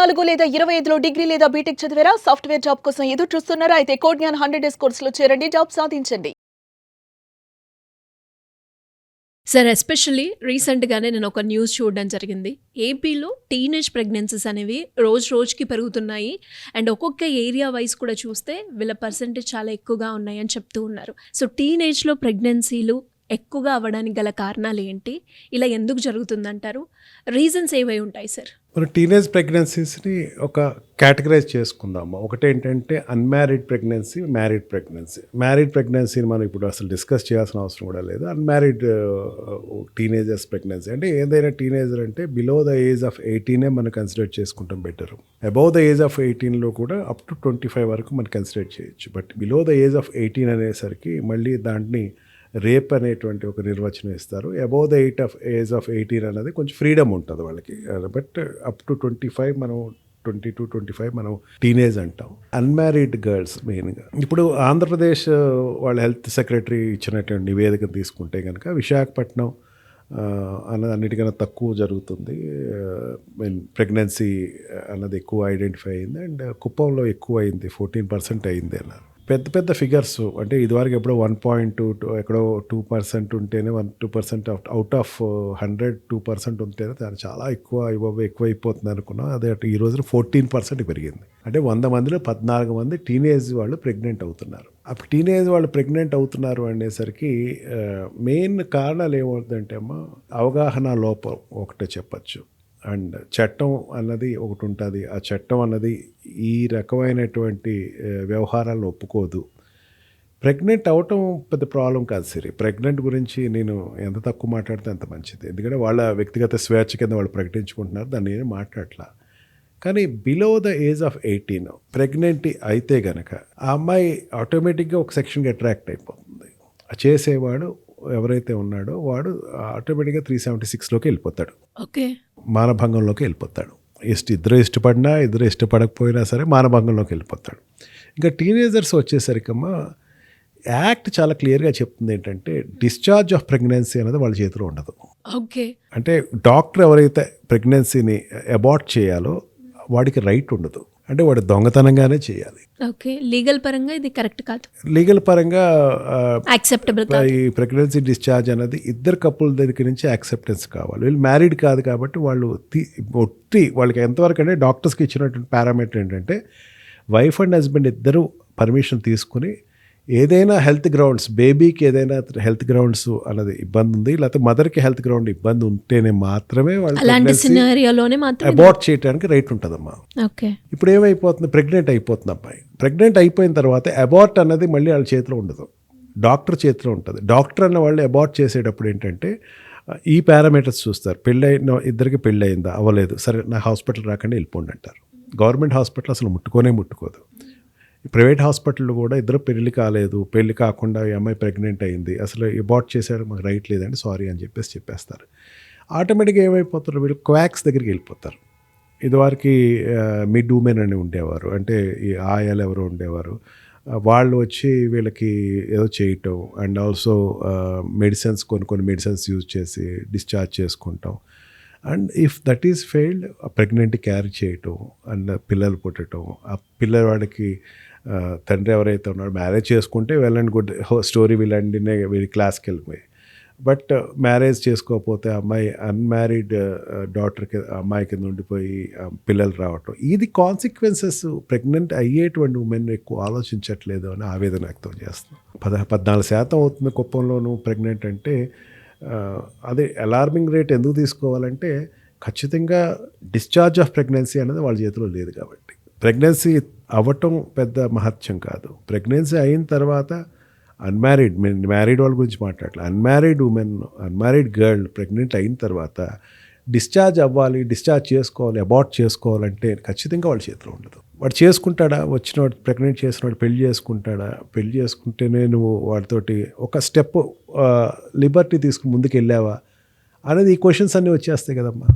24 లేదా 25లో డిగ్రీ లేదా బీటెక్ చదివారా? సాఫ్ట్‌వేర్ జాబ్ కోసం ఎదురు చూస్తున్నారా? అయితే కోడ్ జ్ఞాన్ 100 డేస్ కోర్సులో చేరండి. జాబ్ సాధించండి. సార్ ఎస్పెషల్లీ రీసెంట్‌గానే నేనొక న్యూస్ చూడడం జరిగింది. ఏపీలో టీనేజ్ ప్రెగ్నెన్సీస్ అనేవి రోజుకి పెరుగుతున్నాయి. అండ్ ఒక్కొక్క ఏరియా వైస్ కూడా చూస్తే వీళ్ళ పర్సెంటేజ్ చాలా ఎక్కువగా ఉన్నాయని చెప్తూ ఉన్నారు. సో టీనేజ్‌లో ప్రెగ్నెన్సీలు ఎక్కువగా అవ్వడానికి గల కారణాలేంటి? ఇలా ఎందుకు జరుగుతుందంటారు? రీజన్స్ ఏవై ఉంటాయి సార్? మనం టీనేజ్ ప్రెగ్నెన్సీస్ని ఒక కేటగరైజ్ చేసుకుందాము. ఒకటేంటంటే అన్మ్యారీడ్ ప్రెగ్నెన్సీ, మ్యారీడ్ ప్రెగ్నెన్సీని మనం ఇప్పుడు అసలు డిస్కస్ చేయాల్సిన అవసరం కూడా లేదు. అన్మ్యారీడ్ టీనేజర్స్ ప్రెగ్నెన్సీ అంటే ఏదైనా టీనేజర్ అంటే బిలో ద ఏజ్ ఆఫ్ 18 మనం కన్సిడర్ చేసుకుంటాం better. Above the age of 18లో కూడా అప్ టు 25 వరకు మనం కన్సిడర్ చేయొచ్చు. But below the age of 18 అనేసరికి మళ్ళీ దాన్ని రేప్ అనేటువంటి ఒక నిర్వచనం ఇస్తారు. అబౌవ్ ద ఏజ్ ఆఫ్ 18 అనేది కొంచెం ఫ్రీడమ్ ఉంటుంది వాళ్ళకి. బట్ అప్ టు 25 మనం 22-25 మనం టీనేజ్ అంటాం. అన్మ్యారీడ్ గర్ల్స్ మెయిన్గా ఇప్పుడు ఆంధ్రప్రదేశ్ వాళ్ళ హెల్త్ సెక్రటరీ ఇచ్చినటువంటి నివేదిక తీసుకుంటే కనుక విశాఖపట్నం అన్నది అన్నిటికన్నా తక్కువ జరుగుతుంది. ప్రెగ్నెన్సీ అన్నది ఎక్కువ ఐడెంటిఫై అయింది. అండ్ కుప్పంలో ఎక్కువ అయింది, 14% అయింది అన్నారు. పెద్ద ఫిగర్స్ అంటే ఇదివరకు ఎప్పుడో 1.2 ఎక్కడో 2% ఉంటేనే 2% అవుట్ ఆఫ్ 100 2% ఉంటేనే దాన్ని చాలా ఎక్కువైపోతుంది అనుకున్నాం. అదే ఈ రోజున 14% పెరిగింది. అంటే 100 మందిలో 14 మంది టీనేజ్ వాళ్ళు ప్రెగ్నెంట్ అవుతున్నారు. అప్పుడు టీనేజ్ వాళ్ళు ప్రెగ్నెంట్ అవుతున్నారు అనేసరికి మెయిన్ కారణాలు ఏమవుతుందంటే అవగాహన లోపం ఒకటే చెప్పచ్చు. అండ్ చట్టం అన్నది ఒకటి ఉంటుంది. ఆ చట్టం అన్నది ఈ రకమైనటువంటి వ్యవహారాలను ఒప్పుకోదు. ప్రెగ్నెంట్ అవటం పెద్ద ప్రాబ్లం కాదు సిరి. ప్రెగ్నెంట్ గురించి నేను ఎంత తక్కువ మాట్లాడితే అంత మంచిది. ఎందుకంటే వాళ్ళ వ్యక్తిగత స్వేచ్ఛ కింద వాళ్ళు ప్రకటించుకుంటున్నారు, దాన్ని నేను మాట్లాడలా. కానీ below the age of 18 pregnant అయితే గనక ఆ అమ్మాయి ఆటోమేటిక్గా ఒక సెక్షన్కి అట్రాక్ట్ అయిపోతుంది. చేసేవాడు ఎవరైతే ఉన్నాడో వాడు ఆటోమేటిక్గా 376లోకి వెళ్ళిపోతాడు. ఓకే, మానభంగంలోకి వెళ్ళిపోతాడు. ఇద్దరు ఇష్టపడకపోయినా సరే మానభంగంలోకి వెళ్ళిపోతాడు. ఇంకా టీనేజర్స్ వచ్చేసరికమ్మా యాక్ట్ చాలా క్లియర్గా చెప్తుంది ఏంటంటే డిశ్చార్జ్ ఆఫ్ ప్రెగ్నెన్సీ అనేది వాళ్ళ చేతిలో ఉండదు. ఓకే, అంటే డాక్టర్ ఎవరైతే ప్రెగ్నెన్సీని అబార్ట్ చేయాలో వాడికి రైట్ ఉండదు. అంటే వాడు దొంగతనంగానే చేయాలి. ఓకే, లీగల్ పరంగా ఇది కరెక్ట్ కాదు. లీగల్ పరంగా యాక్సెప్టబుల్ ఈ ప్రెగ్నెన్సీ డిశ్చార్జ్ అనేది ఇద్దరు కపుల్ దగ్గర నుంచి యాక్సెప్టెన్స్ కావాలి. వీళ్ళు మ్యారీడ్ కాదు కాబట్టి వాళ్ళు వాళ్ళకి ఎంతవరకు అంటే డాక్టర్స్కి ఇచ్చినటువంటి పారామీటర్ ఏంటంటే వైఫ్ అండ్ హస్బెండ్ ఇద్దరు పర్మిషన్ తీసుకుని ఏదైనా హెల్త్ గ్రౌండ్స్, బేబీకి ఏదైనా హెల్త్ గ్రౌండ్స్ అన్నది ఇబ్బంది ఉంది, లేకపోతే మదర్కి హెల్త్ గ్రౌండ్ ఇబ్బంది ఉంటేనే మాత్రమే వాళ్ళు అబార్ట్ చేయడానికి రైట్ ఉంటుందమ్మా. ఇప్పుడు ఏమైపోతుంది, ప్రెగ్నెంట్ అయిపోతుంది అమ్మాయి. ప్రెగ్నెంట్ అయిపోయిన తర్వాత అబార్ట్ అన్నది మళ్ళీ వాళ్ళ చేతిలో ఉండదు, డాక్టర్ చేతిలో ఉంటుంది. డాక్టర్ అన్న వాళ్ళు అబార్ట్ చేసేటప్పుడు ఏంటంటే ఈ పారామీటర్స్ చూస్తారు. ఇద్దరికి పెళ్ళి అయిందా, అవ్వలేదు, సరే నా హాస్పిటల్ రాకుండా వెళ్ళిపోండి అంటారు. గవర్నమెంట్ హాస్పిటల్ అసలు ముట్టుకోదు. ప్రైవేట్ హాస్పిటల్లో కూడా ఇద్దరు పెళ్లి కాకుండా ఈ అమ్మాయి ప్రెగ్నెంట్ అయింది, అసలు అబార్ట్ చేశాడు, మాకు రైట్ లేదండి, సారీ అని చెప్పేస్తారు. ఆటోమేటిక్గా ఏమైపోతారు, వీళ్ళు క్వాక్స్ దగ్గరికి వెళ్ళిపోతారు. ఇదివరకు మిడ్ ఉమెన్ అని ఉండేవారు, అంటే ఈ ఆయాలు ఎవరో ఉండేవారు, వాళ్ళు వచ్చి వీళ్ళకి ఏదో చేయటం అండ్ ఆల్సో మెడిసిన్స్ కొన్ని మెడిసిన్స్ యూజ్ చేసి డిశ్చార్జ్ చేసుకుంటాం. And if that is failed pregnant carry చేయటం అండ్ పిల్లలు పుట్టడం, ఆ పిల్లవాడికి తండ్రి ఎవరైతే ఉన్నారో మ్యారేజ్ చేసుకుంటే వెల్ అండ్ గుడ్, స్టోరీ వీళ్ళండి వీడి క్లాస్కి వెళ్ళిపోయి. బట్ మ్యారేజ్ చేసుకోకపోతే అమ్మాయి అన్మ్యారీడ్ డాటర్కి అమ్మాయి కింద ఉండిపోయి పిల్లలు రావటం, ఇది కాన్సిక్వెన్సెస్ ప్రెగ్నెంట్ అయ్యేటువంటి ఉమెన్ ఎక్కువ ఆలోచించట్లేదు అని ఆవేదన వ్యక్తం చేస్తున్నాం. 14% అవుతుంది కుప్పంలోనూ ప్రెగ్నెంట్ అంటే. అదే అలార్మింగ్ రేట్ ఎందుకు తీసుకోవాలంటే ఖచ్చితంగా డిశ్చార్జ్ ఆఫ్ ప్రెగ్నెన్సీ అనేది వాళ్ళ చేతిలో లేదు కాబట్టి. ప్రెగ్నెన్సీ అవ్వటం పెద్ద మహత్యం కాదు. ప్రెగ్నెన్సీ అయిన తర్వాత మ్యారీడ్ వాళ్ళ గురించి మాట్లాడలేదు, అన్మ్యారీడ్ గర్ల్ ప్రెగ్నెంట్ అయిన తర్వాత డిశ్చార్జ్ అవ్వాలి, డిశ్చార్జ్ చేసుకోవాలి, అబార్ట్ చేసుకోవాలంటే ఖచ్చితంగా వాళ్ళ చేతిలో ఉండదు. వాడు చేసుకుంటాడా, వచ్చినవాడు ప్రెగ్నెంట్ చేసినవాడు పెళ్లి చేసుకుంటేనే నువ్వు వాడితోటి ఒక స్టెప్ లిబర్టీ తీసుకుని ముందుకు వెళ్ళావా అనేది ఈ క్వశ్చన్స్ అన్నీ వచ్చేస్తాయి కదమ్మా.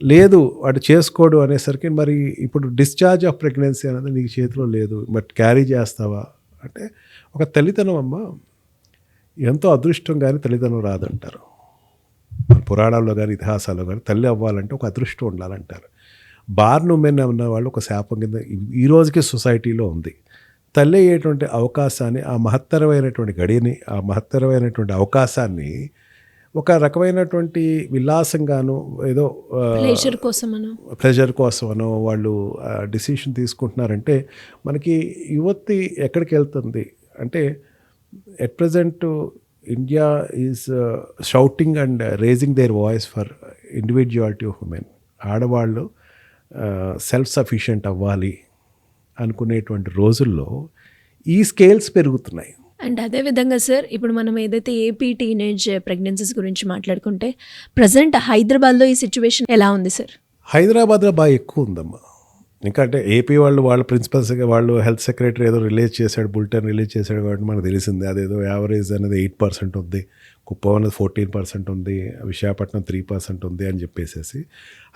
లేదు వాడు చేసుకోడు అనేసరికి మరి ఇప్పుడు డిశ్చార్జ్ ఆఫ్ ప్రెగ్నెన్సీ అనేది నీకు చేతిలో లేదు, బట్ క్యారీ చేస్తావా అంటే ఒక తల్లితనం అమ్మ ఎంతో అదృష్టం కానీ తల్లితనం రాదంటారు. పురాణాల్లో కానీ ఇతిహాసాల్లో కానీ తల్లి అవ్వాలంటే ఒక అదృష్టం ఉండాలంటారు. బార్న్ ఉమెన్ ఉన్న వాళ్ళు ఒక శాపం కింద ఈ రోజుకి సొసైటీలో ఉంది. తల్లి అయ్యేటువంటి అవకాశాన్ని, ఆ మహత్తరమైనటువంటి గడియని, ఆ మహత్తరమైనటువంటి అవకాశాన్ని ఒక రకమైనటువంటి విలాసంగాను ఏదో ప్లెజర్ కోసమనో వాళ్ళు డిసిషన్ తీసుకుంటున్నారంటే మనకి యువతి ఎక్కడికి వెళ్తుంది అంటే at present India is shouting and raising their voice for individuality of women. ఆడవాళ్ళు సెల్ఫ్ సఫిషియెంట్ అవ్వాలి అనుకునేటువంటి రోజుల్లో ఈ స్కేల్స్ పెరుగుతున్నాయి. అండ్ అదేవిధంగా సార్, ఇప్పుడు మనం ఏదైతే ఏపీ టీనేజ్ ప్రెగ్నెన్సీస్ గురించి మాట్లాడుకుంటే ప్రజెంట్ హైదరాబాద్లో ఈ సిచ్యువేషన్ ఎలా ఉంది సార్? హైదరాబాద్లో బాగా ఎక్కువ ఉందమ్మా. ఇంకా అంటే ఏపీ వాళ్ళ ప్రిన్సిపల్స్ వాళ్ళు హెల్త్ సెక్రటరీ ఏదో రిలీజ్ చేశాడు, బులెటిన్ రిలీజ్ చేశాడు కాబట్టి మనకు తెలిసింది. అదేదో యావరేజ్ అనేది 8% ఉంది, కుప్పం అనేది 14% ఉంది, విశాఖపట్నం 3% ఉంది అని చెప్పేసి.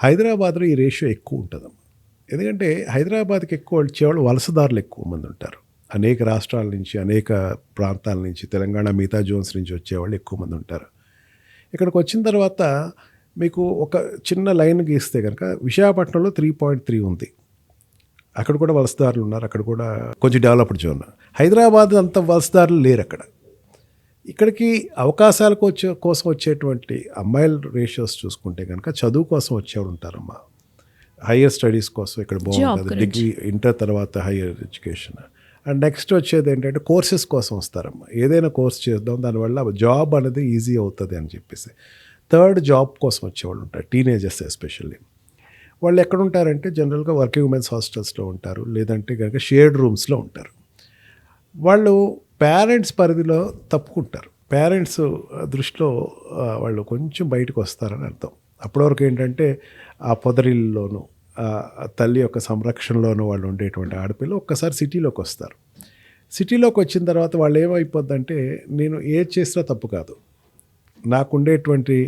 హైదరాబాద్లో ఈ రేషియో ఎక్కువ ఉంటుందమ్మా. ఎందుకంటే హైదరాబాద్కి ఎక్కువ వచ్చేవాళ్ళు వలసదారులు ఎక్కువ మంది ఉంటారు. అనేక రాష్ట్రాల నుంచి, అనేక ప్రాంతాల నుంచి, తెలంగాణ మిగతా జోన్స్ నుంచి వచ్చేవాళ్ళు ఎక్కువ మంది ఉంటారు. ఇక్కడికి వచ్చిన తర్వాత మీకు ఒక చిన్న లైన్ గీస్తే కనుక విశాఖపట్నంలో 3.3 ఉంది. అక్కడ కూడా వలసదారులు ఉన్నారు, అక్కడ కూడా కొంచెం డెవలప్డ్ జోన్. హైదరాబాద్ అంత వలసదారులు లేరు అక్కడ. ఇక్కడికి అవకాశాల కోసం వచ్చేటువంటి అమ్మాయిల రేషియోస్ చూసుకుంటే కనుక చదువు కోసం వచ్చేవాడు ఉంటారమ్మా. హయ్యర్ స్టడీస్ కోసం ఇక్కడ బాగుంటుంది, డిగ్రీ ఇంటర్ తర్వాత హయ్యర్ ఎడ్యుకేషన్. అండ్ నెక్స్ట్ వచ్చేది ఏంటంటే కోర్సెస్ కోసం వస్తారమ్మా. ఏదైనా కోర్స్ చేద్దాం, దానివల్ల జాబ్ అనేది ఈజీ అవుతుంది అని చెప్పేసి. థర్డ్ జాబ్ కోసం వచ్చేవాళ్ళు ఉంటారు, టీనేజర్స్ ఎస్పెషల్లీ. వాళ్ళు ఎక్కడ ఉంటారంటే జనరల్గా వర్కింగ్ ఉమెన్స్ హాస్టల్స్లో ఉంటారు, లేదంటే కనుక షేర్డ్ రూమ్స్లో ఉంటారు. వాళ్ళు పేరెంట్స్ పరిధిలో తప్పుకుంటారు. పేరెంట్స్ దృష్టిలో వాళ్ళు కొంచెం బయటకు వస్తారని అర్థం. అప్పటివరకు ఏంటంటే ఆ పొదరిల్లోనూ తల్లి యొక్క సంరక్షణలోనూ వాళ్ళు ఉండేటువంటి ఆడపిల్ల ఒక్కసారి సిటీలోకి వస్తారు. సిటీలోకి వచ్చిన తర్వాత వాళ్ళు ఏమైపోద్దంటే నేను ఏది చేసినా తప్పు కాదు, నాకుండేటువంటి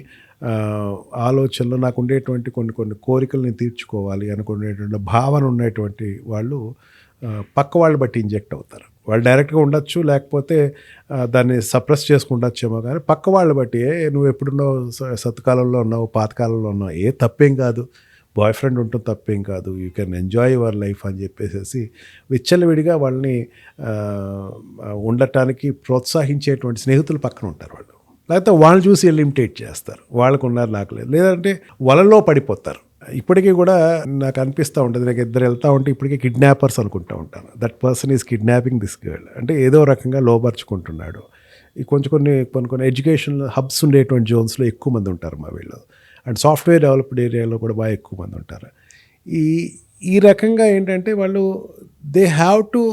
ఆలోచనలు, నాకుండేటువంటి కొన్ని కోరికలు నేను తీర్చుకోవాలి అనుకునేటువంటి భావన ఉన్నటువంటి వాళ్ళు పక్క వాళ్ళు బట్టి ఇంజెక్ట్ అవుతారు. వాళ్ళు డైరెక్ట్గా ఉండొచ్చు, లేకపోతే దాన్ని సప్రెస్ చేసుకుండొచ్చేమో, కానీ పక్క వాళ్ళు బట్టి నువ్వు ఎప్పుడున్నావు, సత్కాలంలో ఉన్నావు, పాతకాలంలో ఉన్నావు, తప్పేం కాదు, బాయ్ ఫ్రెండ్ ఉంటుంది తప్పేం కాదు, you can enjoy your life అని చెప్పేసి విచ్చలవిడిగా వాళ్ళని ఉండటానికి ప్రోత్సహించేటువంటి స్నేహితులు పక్కన ఉంటారు వాళ్ళు. లేకపోతే వాళ్ళని చూసి ఇమిటేట్ చేస్తారు, వాళ్ళకు ఉన్నారు నాకు లేదు, లేదంటే వలలో పడిపోతారు. ఇప్పటికీ కూడా నాకు అనిపిస్తూ ఉంటుంది, నాకు ఇద్దరు వెళ్తూ ఉంటే ఇప్పటికీ కిడ్నాపర్స్ అనుకుంటూ ఉంటాను. That person is kidnapping this girl. అంటే ఏదో రకంగా లోపరుచుకుంటున్నాడు. ఈ కొన్ని ఎడ్యుకేషన్ హబ్స్ ఉండేటువంటి జోన్స్లో ఎక్కువ మంది ఉంటారు మా వీళ్ళు. అండ్ సాఫ్ట్వేర్ డెవలప్డ్ ఏరియాలో కూడా బాగా ఎక్కువ మంది ఉంటారు. ఈ రకంగా ఏంటంటే వాళ్ళు they have to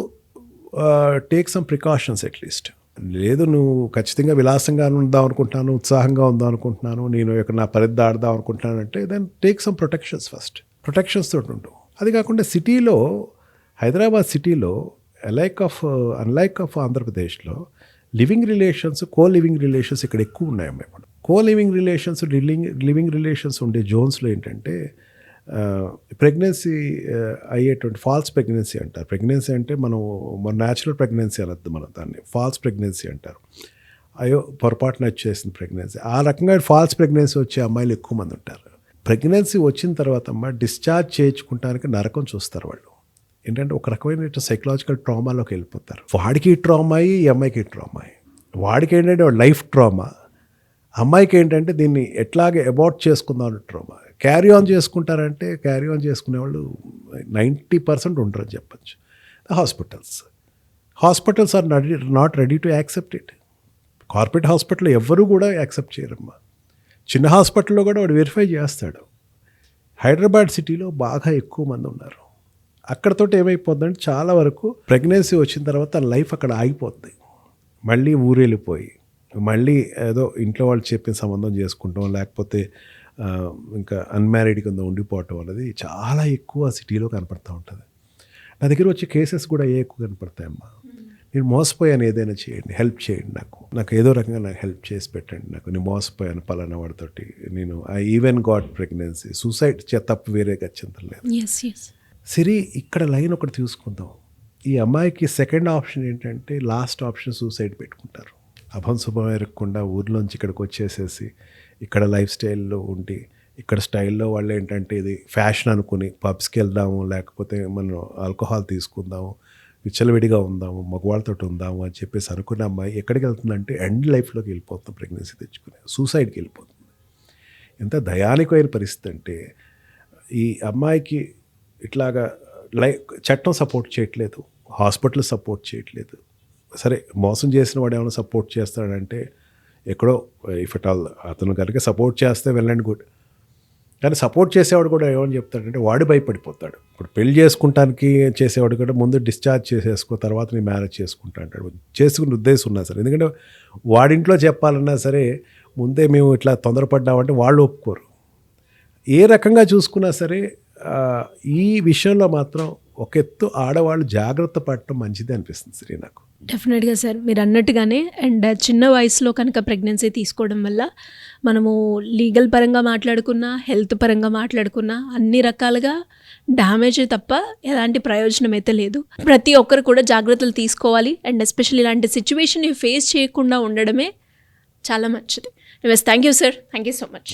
take some precautions at least. లేదు నువ్వు ఖచ్చితంగా విలాసంగా ఉందాం అనుకుంటున్నాను, ఉత్సాహంగా ఉందాం అనుకుంటున్నాను, నేను ఇక్కడ నా పరిధి దాడదాం అనుకుంటున్నాను అంటే then take some protections first. Protections తోటి ఉండు. అది కాకుండా సిటీలో, హైదరాబాద్ సిటీలో అన్లైక్ ఆఫ్ ఆంధ్రప్రదేశ్లో లివింగ్ రిలేషన్స్, లివింగ్ రిలేషన్స్ ఇక్కడ ఎక్కువ ఉన్నాయమ్మా. ఇప్పుడు లివింగ్ రిలేషన్స్ ఉండే జోన్స్లో ఏంటంటే ప్రెగ్నెన్సీ అయ్యేటువంటి ఫాల్స్ ప్రెగ్నెన్సీ అంటారు. ప్రెగ్నెన్సీ అంటే మన న్యాచురల్ ప్రెగ్నెన్సీ అనద్దు, మనం దాన్ని ఫాల్స్ ప్రెగ్నెన్సీ అంటారు. పొరపాటున వచ్చేసిన ప్రెగ్నెన్సీ. ఆ రకంగా ఫాల్స్ ప్రెగ్నెన్సీ వచ్చే అమ్మాయిలు ఎక్కువ మంది ఉంటారు. ప్రెగ్నెన్సీ వచ్చిన తర్వాత డిశ్చార్జ్ చేయించుకుంటానికి నరకం చూస్తారు వాళ్ళు. ఏంటంటే ఒక రకమైన సైకలాజికల్ ట్రామాలోకి వెళ్ళిపోతారు. వాడికి ట్రామా, ఈ అమ్మాయికి ట్రామా. వాడికి ఏంటంటే లైఫ్ ట్రామా, అమ్మాయికి ఏంటంటే దీన్ని ఎట్లాగే అబార్ట్ చేసుకుందాం అనే ట్రామా. క్యారీ ఆన్ చేసుకుంటారంటే క్యారీ ఆన్ చేసుకునే వాళ్ళు 90% ఉంటారని చెప్పచ్చు. Hospitals are not ready to accept it. Corporate hospital ఎవ్వరూ కూడా యాక్సెప్ట్ చేయరమ్మా. చిన్న హాస్పిటల్లో కూడా వాడు వెరిఫై చేస్తాడు. హైదరాబాద్ సిటీలో బాగా ఎక్కువ మంది ఉన్నారు. అక్కడతో ఏమైపోద్దంటే చాలా వరకు ప్రెగ్నెన్సీ వచ్చిన తర్వాత తన లైఫ్ అక్కడ ఆగిపోద్ది. మళ్ళీ ఊరెళ్ళిపోయి మళ్ళీ ఏదో ఇంట్లో వాళ్ళు చెప్పిన సంబంధం చేసుకుంటాం, లేకపోతే ఇంకా అన్మ్యారీడ్ కింద ఉండిపోవటం అనేది చాలా ఎక్కువ సిటీలో కనపడుతూ ఉంటుంది. నా దగ్గర వచ్చే కేసెస్ కూడా ఎక్కువ కనపడతాయమ్మా. నేను మోసపోయాను, ఏదైనా చేయండి, హెల్ప్ చేయండి, నాకు ఏదో రకంగా నాకు హెల్ప్ చేసి పెట్టండి, నేను మోసపోయాను పలానా వాడితోటి, నేను I even got pregnancy, suicide తప్ప వేరే గచ్చింతం లేదు. సిరి ఇక్కడ లైన్ ఒకటి చూసుకుందాం. ఈ అమ్మాయికి సెకండ్ ఆప్షన్ ఏంటంటే లాస్ట్ ఆప్షన్ సూసైడ్ పెట్టుకుంటారు. అభం శుభం ఎరగకుండా ఊర్లోంచి ఇక్కడికి వచ్చేసేసి ఇక్కడ లైఫ్ స్టైల్లో ఉండి ఇక్కడ స్టైల్లో వాళ్ళు ఏంటంటే ఇది ఫ్యాషన్ అనుకుని పబ్స్కి వెళ్దాము, లేకపోతే మనం ఆల్కహాల్ తీసుకుందాము, విచ్చలవిడిగా ఉందాము, మగవాళ్ళతో ఉందాము అని చెప్పేసి అనుకున్న అమ్మాయి ఎక్కడికి వెళ్తుందంటే ఎండ్ లైఫ్లోకి వెళ్ళిపోతుంది, ప్రెగ్నెన్సీ తెచ్చుకుని సూసైడ్కి వెళ్ళిపోతుంది. ఎంత దయానికమైన పరిస్థితి అంటే ఈ అమ్మాయికి ఇట్లాగా చట్టం సపోర్ట్ చేయట్లేదు, హాస్పిటల్ సపోర్ట్ చేయట్లేదు. సరే మోసం చేసిన వాడు ఏమైనా సపోర్ట్ చేస్తాడంటే ఎక్కడో ఇఫ్ ఎట్ ఆల్ అతను కనుక సపోర్ట్ చేస్తే వెల్ అండ్ గుడ్. కానీ సపోర్ట్ చేసేవాడు కూడా ఏమని చెప్తాడంటే వాడు భయపడిపోతాడు. ఇప్పుడు పెళ్లి చేసుకుంటానికి చేసేవాడు కూడా ముందు డిశ్చార్జ్ చేసేసుకో, తర్వాత నేను మ్యారేజ్ చేసుకుంటా అంటాడు. చేసుకునే ఉద్దేశం ఉన్నా సరే, ఎందుకంటే వాడింట్లో చెప్పాలన్నా సరే ముందే మేము ఇట్లా తొందరపడ్డామంటే వాళ్ళు ఒప్పుకోరు. ఏ రకంగా చూసుకున్నా సరే ఈ విషయంలో మాత్రం ఒక ఎత్తు ఆడవాళ్ళు జాగ్రత్త పడటం మంచిది అనిపిస్తుంది శ్రీ నాకు. డెఫినెట్గా సార్, మీరు అన్నట్టుగానే. అండ్ చిన్న వయసులో కనుక ప్రెగ్నెన్సీ తీసుకోవడం వల్ల మనము లీగల్ పరంగా మాట్లాడుకున్నా, హెల్త్ పరంగా మాట్లాడుకున్నా అన్ని రకాలుగా డ్యామేజ్ తప్ప ఎలాంటి ప్రయోజనం అయితే లేదు. ప్రతి ఒక్కరు కూడా జాగ్రత్తలు తీసుకోవాలి. అండ్ ఎస్పెషల్లీ ఇలాంటి సిచ్యువేషన్ ఫేస్ చేయకుండా ఉండడమే చాలా మంచిది. Thank you sir, thank you so much.